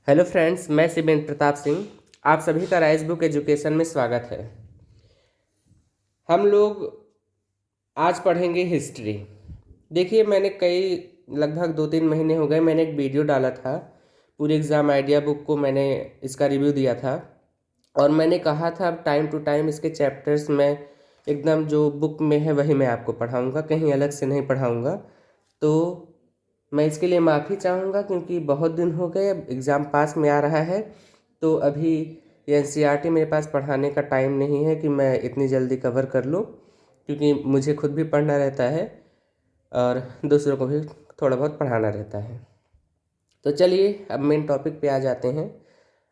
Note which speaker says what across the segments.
Speaker 1: Hello friends, मैं शिवेंद्र प्रताप सिंह। आप सभी का राइस बुक एजुकेशन में स्वागत है। हम लोग आज पढ़ेंगे हिस्ट्री। देखिए, मैंने लगभग 2-3 महीने हो गए, मैंने एक वीडियो डाला था। पूरी एग्ज़ाम आइडिया बुक को मैंने इसका रिव्यू दिया था और मैंने कहा था टाइम टू टाइम इसके चैप्टर्स में एकदम जो बुक में है वही मैं आपको पढ़ाऊँगा, कहीं अलग से नहीं पढ़ाऊँगा। तो मैं इसके लिए माफ़ी चाहूँगा क्योंकि बहुत दिन हो गए, अब एग्ज़ाम पास में आ रहा है। तो अभी ये एनसीईआरटी मेरे पास पढ़ाने का टाइम नहीं है कि मैं इतनी जल्दी कवर कर लूँ, क्योंकि मुझे खुद भी पढ़ना रहता है और दूसरों को भी थोड़ा बहुत पढ़ाना रहता है। तो चलिए अब मेन टॉपिक पे आ जाते हैं।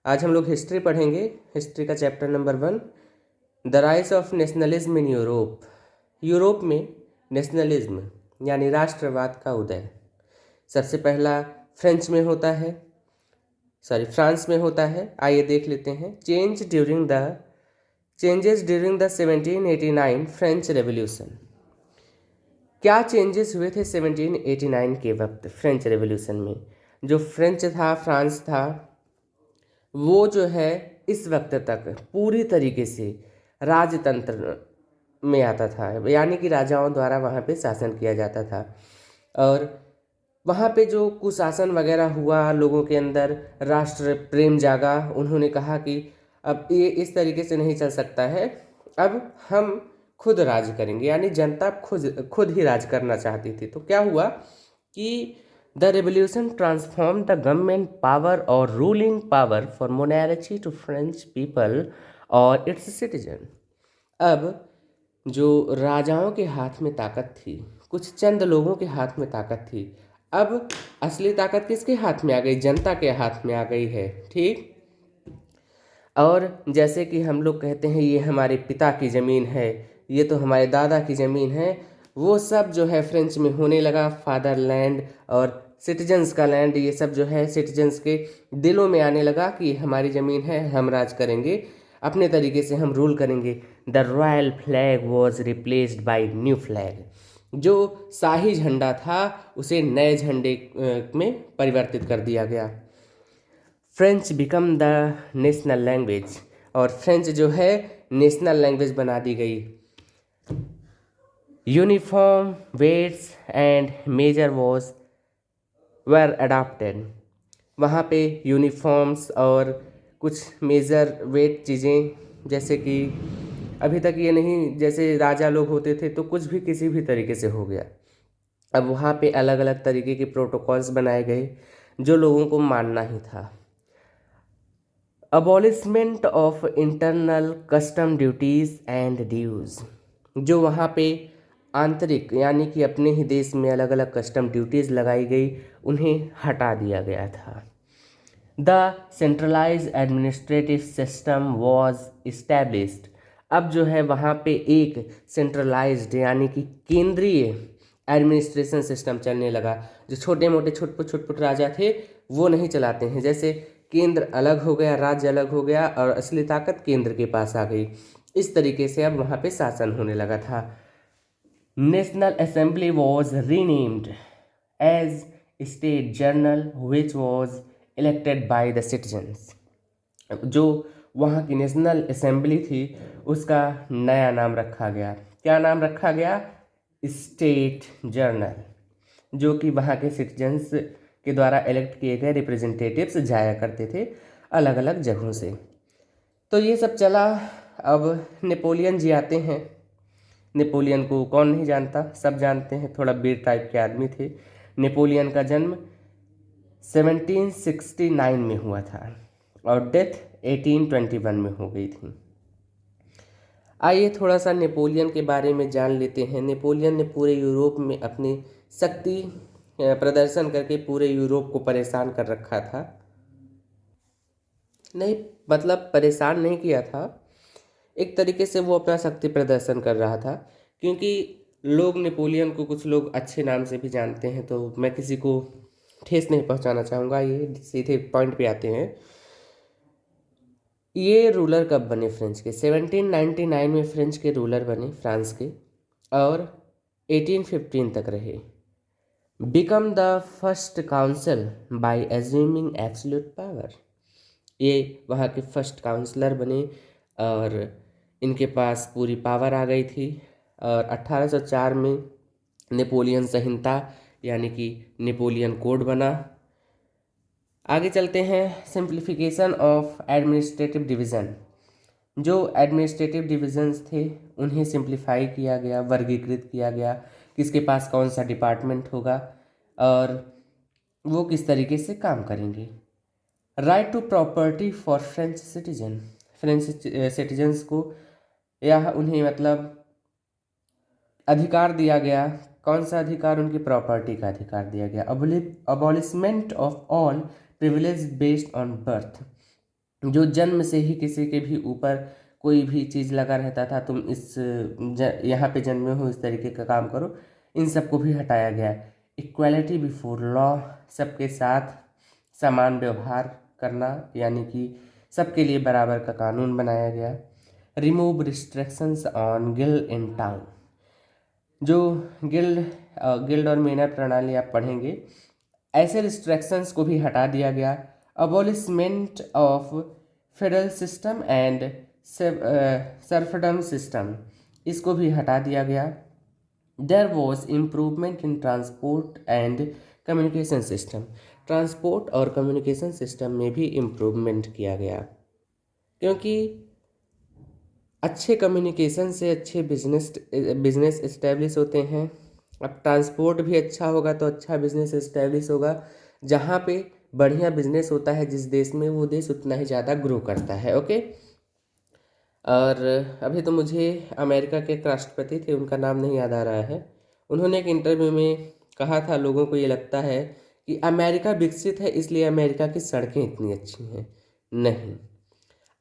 Speaker 1: आज हम लोग हिस्ट्री पढ़ेंगे। हिस्ट्री का chapter number 1, the rise of nationalism in Europe. Europe में नेशनलिज्म यानी राष्ट्रवाद का उदय सबसे पहला फ्रांस में होता है। आइए देख लेते हैं। Changes during the 1789 French revolution. क्या चेंजेस हुए थे 1789 के वक्त फ्रेंच रेवोल्यूशन में? जो फ्रांस था, वो जो है इस वक्त तक पूरी तरीके से राजतंत्र में आता था, यानी कि राजाओं द्वारा वहाँ पे शासन किया जाता था। और वहाँ पे जो कुशासन वगैरह हुआ, लोगों के अंदर राष्ट्र प्रेम जागा। उन्होंने कहा कि अब ये इस तरीके से नहीं चल सकता है, अब हम खुद राज करेंगे, यानी जनता खुद खुद ही राज करना चाहती थी। तो क्या हुआ कि the revolution transform the government power और ruling power for monarchy to French people और इट्स सिटीजन। अब जो राजाओं के हाथ में ताकत थी, कुछ चंद लोगों के हाथ में ताकत थी, अब असली ताकत किसके हाथ में आ गई? जनता के हाथ में आ गई है। ठीक। और जैसे कि हम लोग कहते हैं ये हमारे पिता की ज़मीन है, ये तो हमारे दादा की ज़मीन है, वो सब जो है फ्रेंच में होने लगा। फादरलैंड और सिटीजन्स का लैंड, ये सब जो है सिटीजन्स के दिलों में आने लगा कि हमारी ज़मीन है, हम राज करेंगे, अपने तरीके से हम रूल करेंगे। The royal flag was replaced by new flag. जो शाही झंडा था उसे नए झंडे में परिवर्तित कर दिया गया। French become the national language, और फ्रेंच जो है नेशनल लैंग्वेज बना दी गई। Uniform weights and measure was were adopted. वहाँ पे यूनिफॉर्म्स और कुछ मेजर वेट चीज़ें, जैसे कि अभी तक ये नहीं, जैसे राजा लोग होते थे तो कुछ भी किसी भी तरीके से हो गया। अब वहाँ पे अलग अलग तरीके के प्रोटोकॉल्स बनाए गए जो लोगों को मानना ही था। Abolishment of internal custom duties and dues. जो वहाँ पे आंतरिक यानी कि अपने ही देश में अलग अलग कस्टम ड्यूटीज़ लगाई गई, उन्हें हटा दिया गया था। The centralise administrative system was established. अब जो है वहाँ पे एक सेंट्रलाइज्ड यानी कि केंद्रीय एडमिनिस्ट्रेशन सिस्टम चलने लगा। जो छोटे मोटे छुटपुट राजा थे वो नहीं चलाते हैं, जैसे केंद्र अलग हो गया, राज्य अलग हो गया और असली ताकत केंद्र के पास आ गई। इस तरीके से अब वहाँ पे शासन होने लगा था। National assembly was renamed as state general which was elected by the citizens. जो वहाँ की नेशनल असेंबली थी उसका नया नाम रखा गया। क्या नाम रखा गया? स्टेट जर्नल, जो कि वहाँ के सिटीजन्स के द्वारा इलेक्ट किए गए रिप्रेजेंटेटिव्स जाया करते थे अलग अलग जगहों से। तो ये सब चला। अब नेपोलियन जी आते हैं। नेपोलियन को कौन नहीं जानता, सब जानते हैं, थोड़ा वीर टाइप के आदमी थे। नेपोलियन का जन्म 1769 में हुआ था और डेथ 1821 में हो गई थी। आइए थोड़ा सा नेपोलियन के बारे में जान लेते हैं। नेपोलियन ने पूरे यूरोप में अपनी शक्ति प्रदर्शन करके पूरे यूरोप को परेशान कर रखा था। नहीं, मतलब परेशान नहीं किया था, एक तरीके से वो अपना शक्ति प्रदर्शन कर रहा था, क्योंकि लोग नेपोलियन को कुछ लोग अच्छे नाम से भी जानते हैं, तो मैं किसी को ठेस नहीं पहुंचाना चाहूँगा। ये सीधे पॉइंट पे आते हैं। ये रूलर कब बने फ्रेंच के? 1799 में फ्रेंच के रूलर बने फ्रांस के, और 1815 तक रहे। Become the first council by assuming absolute power. ये वहाँ के फर्स्ट काउंसलर बने और इनके पास पूरी पावर आ गई थी। और 1804 में नेपोलियन संहिता यानी कि नेपोलियन कोड बना। आगे चलते हैं, सिंप्लीफिकेशन ऑफ एडमिनिस्ट्रेटिव डिवीज़न। जो एडमिनिस्ट्रेटिव डिविजन्स थे उन्हें सिंप्लीफाई किया गया, वर्गीकृत किया गया, किसके पास कौन सा डिपार्टमेंट होगा और वो किस तरीके से काम करेंगे। Right to property for French citizen. French citizens को यह उन्हें मतलब अधिकार दिया गया। कौन सा अधिकार? उनकी प्रॉपर्टी का अधिकार दिया गया। Abolishment of all privilege based on birth. जो जन्म से ही किसी के भी ऊपर कोई भी चीज़ लगा रहता था, तुम यहाँ पे जन्मे हो, इस तरीके का काम करो, इन सबको भी हटाया गया। इक्वालिटी बिफोर लॉ, सबके साथ समान व्यवहार करना, यानी कि सबके लिए बराबर का कानून बनाया गया। Remove restrictions on guild in town. जो गिल्ड और मेनर प्रणाली आप पढ़ेंगे, ऐसे रिस्ट्रिक्शंस को भी हटा दिया गया। Abolishment of federal system and serfdom system, इसको भी हटा दिया गया। There was improvement in transport and communication system. Transport और कम्युनिकेशन सिस्टम में भी इम्प्रूवमेंट किया गया, क्योंकि अच्छे कम्युनिकेशन से अच्छे बिजनेस इस्टेब्लिश होते हैं। अब ट्रांसपोर्ट भी अच्छा होगा तो अच्छा बिजनेस इस्टेब्लिश होगा। जहाँ पे बढ़िया बिजनेस होता है जिस देश में, वो देश उतना ही ज़्यादा ग्रो करता है। ओके। और अभी तो मुझे अमेरिका के एक राष्ट्रपति थे, उनका नाम नहीं याद आ रहा है, उन्होंने एक इंटरव्यू में कहा था, लोगों को ये लगता है कि अमेरिका विकसित है इसलिए अमेरिका की सड़कें इतनी अच्छी हैं। नहीं,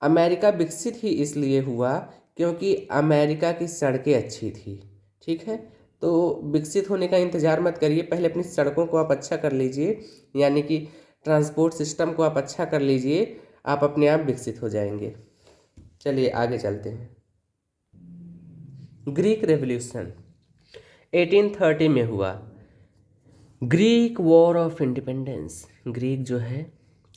Speaker 1: अमेरिका विकसित ही इसलिए हुआ क्योंकि अमेरिका की सड़कें अच्छी थी। ठीक है, तो विकसित होने का इंतज़ार मत करिए, पहले अपनी सड़कों को आप अच्छा कर लीजिए, यानी कि ट्रांसपोर्ट सिस्टम को आप अच्छा कर लीजिए, आप अपने आप विकसित हो जाएंगे। चलिए आगे चलते हैं। ग्रीक रेवोल्यूशन 1830 में हुआ। Greek war of independence. Greek जो है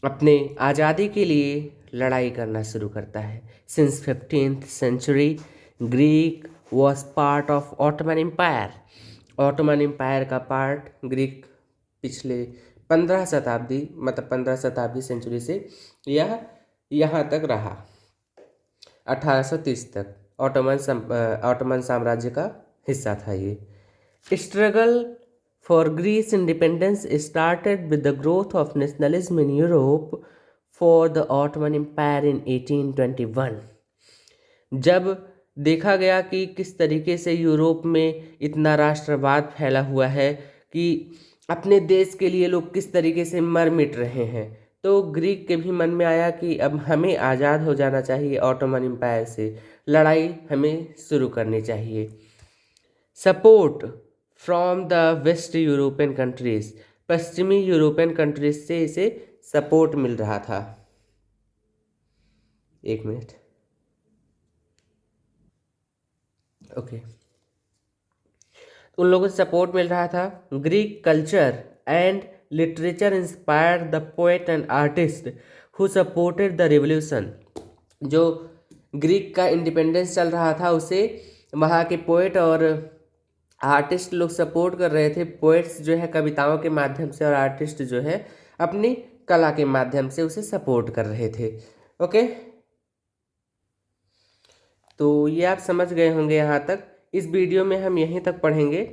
Speaker 1: अपने आज़ादी के लिए लड़ाई करना शुरू करता है। Since 15th century Greek was part of Ottoman empire. Ottoman empire का पार्ट ग्रीक पिछले 15 शताब्दी, मतलब 15 शताब्दी सेंचुरी से यह यहाँ तक रहा, 1830 तक ऑटोमन साम्राज्य का हिस्सा था ये। Struggle for Greece independence started with the growth of nationalism in Europe for the Ottoman empire in 1821। जब देखा गया कि किस तरीके से यूरोप में इतना राष्ट्रवाद फैला हुआ है कि अपने देश के लिए लोग किस तरीके से मर मिट रहे हैं, तो ग्रीक के भी मन में आया कि अब हमें आज़ाद हो जाना चाहिए ऑटोमन एम्पायर से, लड़ाई हमें शुरू करनी चाहिए। Support from the waste European countries. पश्चिमी यूरोपियन कंट्रीज से इसे सपोर्ट मिल रहा था। एक मिनट, ओके। उन लोगों से सपोर्ट मिल रहा था। Greek culture and literature inspired the poet and artist who supported the revolution. जो ग्रीक का इंडिपेंडेंस चल रहा था उसे वहाँ के पोएट और आर्टिस्ट लोग सपोर्ट कर रहे थे। पोएट्स जो है कविताओं के माध्यम से और आर्टिस्ट जो है अपनी कला के माध्यम से उसे सपोर्ट कर रहे थे। ओके, तो ये आप समझ गए होंगे यहाँ तक। इस वीडियो में हम यहीं तक पढ़ेंगे।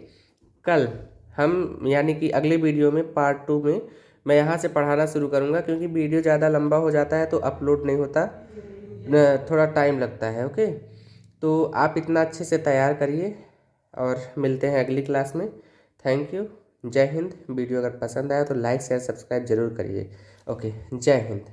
Speaker 1: कल हम यानी कि अगले वीडियो में पार्ट 2 में मैं यहाँ से पढ़ाना शुरू करूँगा, क्योंकि वीडियो ज़्यादा लंबा हो जाता है तो अपलोड नहीं होता, थोड़ा टाइम लगता है। ओके, तो आप इतना अच्छे से तैयार करिए और मिलते हैं अगली क्लास में। थैंक यू, जय हिंद। वीडियो अगर पसंद आया तो लाइक शेयर सब्सक्राइब जरूर करिए। ओके, जय हिंद।